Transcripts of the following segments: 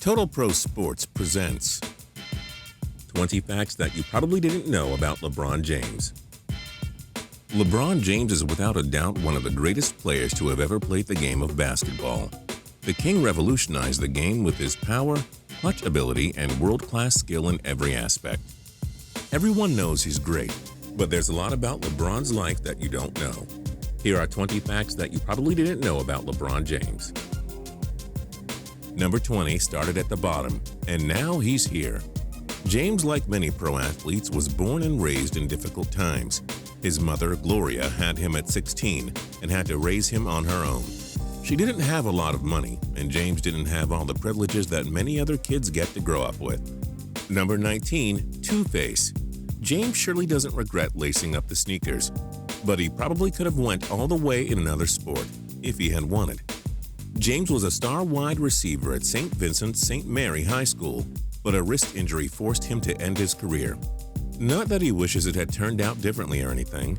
Total Pro Sports presents 20 facts that you probably didn't know about LeBron James. LeBron James is without a doubt one of the greatest players to have ever played the game of basketball. The King revolutionized the game with his power, clutch ability, and world-class skill in every aspect. Everyone knows he's great, but there's a lot about LeBron's life that you don't know. Here are 20 facts that you probably didn't know about LeBron James. Number 20 started at the bottom, and now he's here. James, like many pro athletes, was born and raised in difficult times. His mother, Gloria, had him at 16 and had to raise him on her own. She didn't have a lot of money, and James didn't have all the privileges that many other kids get to grow up with. Number 19, Two-Face. James surely doesn't regret lacing up the sneakers, but he probably could have went all the way in another sport if he had wanted. James was a star wide receiver at St. Vincent St. Mary High School, but a wrist injury forced him to end his career. Not that he wishes it had turned out differently or anything.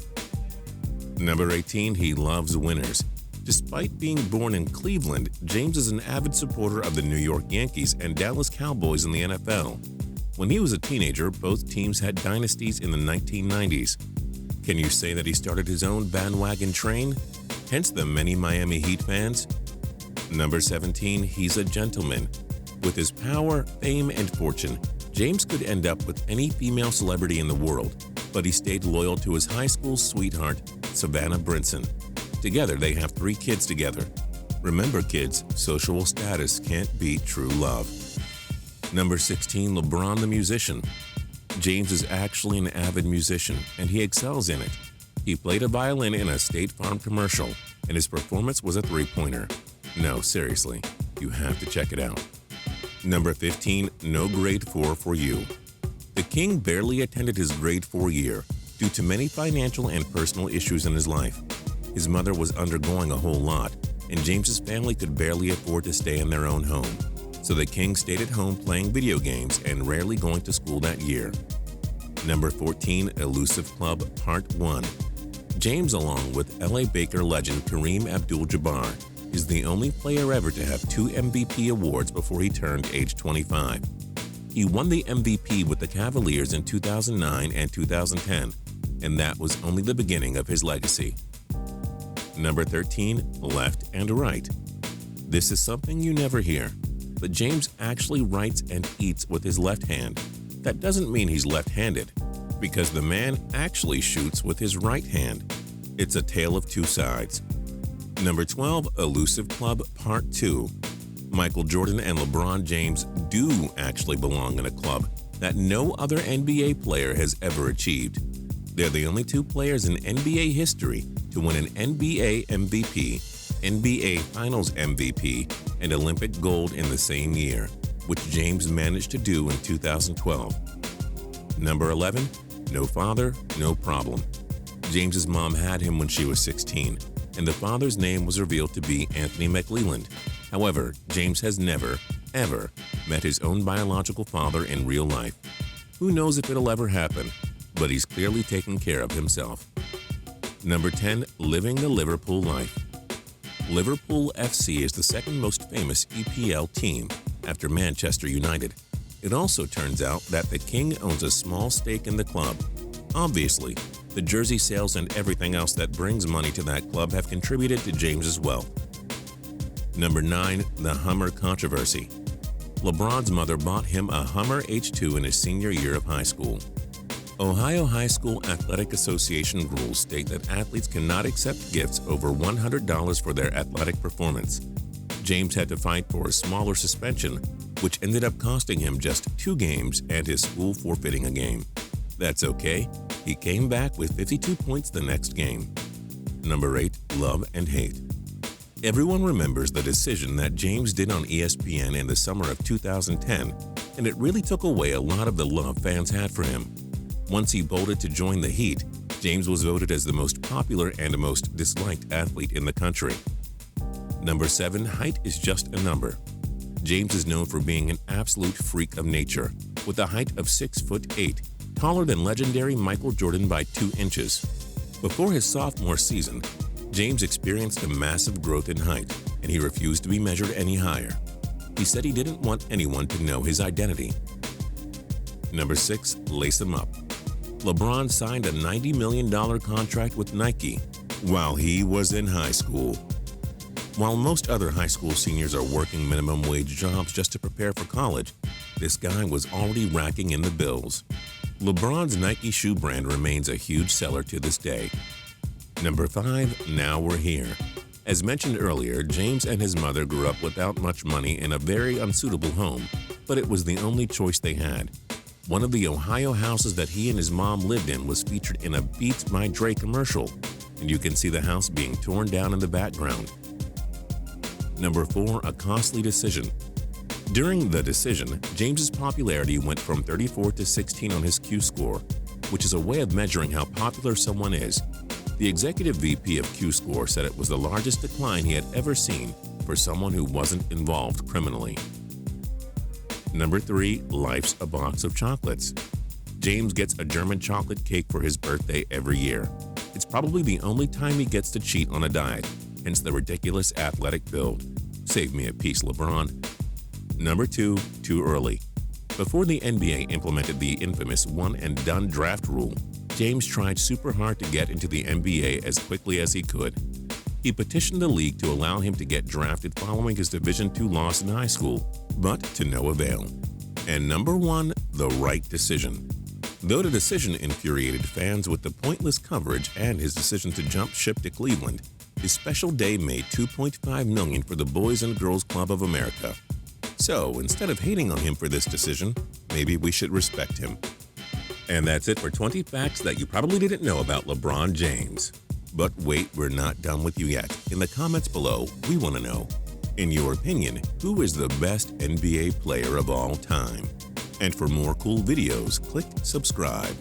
Number 18, he loves winners. Despite being born in Cleveland, James is an avid supporter of the New York Yankees and Dallas Cowboys in the NFL. When he was a teenager, both teams had dynasties in the 1990s. Can you say that he started his own bandwagon train? Hence the many Miami Heat fans? Number 17, he's a gentleman. With his power, fame, and fortune, James could end up with any female celebrity in the world, but he stayed loyal to his high school sweetheart, Savannah Brinson. Together, they have 3 kids together. Remember, kids, social status can't beat true love. Number 16, LeBron the musician. James is actually an avid musician, and he excels in it. He played a violin in a State Farm commercial, and his performance was a three-pointer. No, seriously, you have to check it out. Number 15, no grade 4 for you. The King barely attended his grade 4 year due to many financial and personal issues in his life. His mother was undergoing a whole lot, and James's family could barely afford to stay in their own home. So the King stayed at home playing video games and rarely going to school that year. Number 14, Elusive Club Part 1. James, along with LA Baker legend Kareem Abdul-Jabbar, is the only player ever to have 2 MVP awards before he turned age 25. He won the MVP with the Cavaliers in 2009 and 2010, and that was only the beginning of his legacy. Number 13, left and right. This is something you never hear, but James actually writes and eats with his left hand. That doesn't mean he's left-handed, because the man actually shoots with his right hand. It's a tale of two sides. Number 12, Elusive Club Part 2. Michael Jordan and LeBron James do actually belong in a club that no other NBA player has ever achieved. They're the only 2 players in NBA history to win an NBA MVP, NBA Finals MVP, and Olympic gold in the same year, which James managed to do in 2012. Number 11, no father, no problem. James's mom had him when she was 16, and the father's name was revealed to be Anthony McLeland. However, James has never, ever met his own biological father in real life. Who knows if it'll ever happen, but he's clearly taken care of himself. Number 10, living the Liverpool life. Liverpool FC is the second most famous EPL team after Manchester United. It also turns out that the King owns a small stake in the club. Obviously, the jersey sales and everything else that brings money to that club have contributed to James's wealth. Number 9, the Hummer controversy. LeBron's mother bought him a Hummer H2 in his senior year of high school. Ohio High School Athletic Association rules state that athletes cannot accept gifts over $100 for their athletic performance. James had to fight for a smaller suspension, which ended up costing him just 2 games and his school forfeiting a game. That's okay. He came back with 52 points the next game. Number 8, love and hate. Everyone remembers the decision that James did on ESPN in the summer of 2010, and it really took away a lot of the love fans had for him. Once he bolted to join the Heat, James was voted as the most popular and most disliked athlete in the country. Number 7, height is just a number. James is known for being an absolute freak of nature, with a height of 6'8", taller than legendary Michael Jordan by 2 inches. Before his sophomore season, James experienced a massive growth in height, and he refused to be measured any higher. He said he didn't want anyone to know his identity. Number 6. Lace 'em up. LeBron signed a $90 million contract with Nike while he was in high school. While most other high school seniors are working minimum wage jobs just to prepare for college, this guy was already racking in the bills. LeBron's Nike shoe brand remains a huge seller to this day. Number 5. Now we're here. As mentioned earlier, James and his mother grew up without much money in a very unsuitable home, but it was the only choice they had. One of the Ohio houses that he and his mom lived in was featured in a Beats by Dre commercial, and you can see the house being torn down in the background. Number 4. A costly decision. During the decision, James's popularity went from 34 to 16 on his Q score, which is a way of measuring how popular someone is. The executive VP of Q score said it was the largest decline he had ever seen for someone who wasn't involved criminally. Number 3. Life's a box of chocolates. James gets a German chocolate cake for his birthday every year. It's probably the only time he gets to cheat on a diet, hence the ridiculous athletic build. Save me a piece, LeBron. Number 2. Too early. Before the NBA implemented the infamous one-and-done draft rule, James tried super hard to get into the NBA as quickly as he could. He petitioned the league to allow him to get drafted following his Division II loss in high school, but to no avail. And number 1. The right decision. Though the decision infuriated fans with the pointless coverage and his decision to jump ship to Cleveland, his special day made $2.5 million for the Boys and Girls Club of America. So, instead of hating on him for this decision, maybe we should respect him. And that's it for 20 facts that you probably didn't know about LeBron James. But wait, we're not done with you yet. In the comments below, we want to know, in your opinion, who is the best NBA player of all time? And for more cool videos, click subscribe.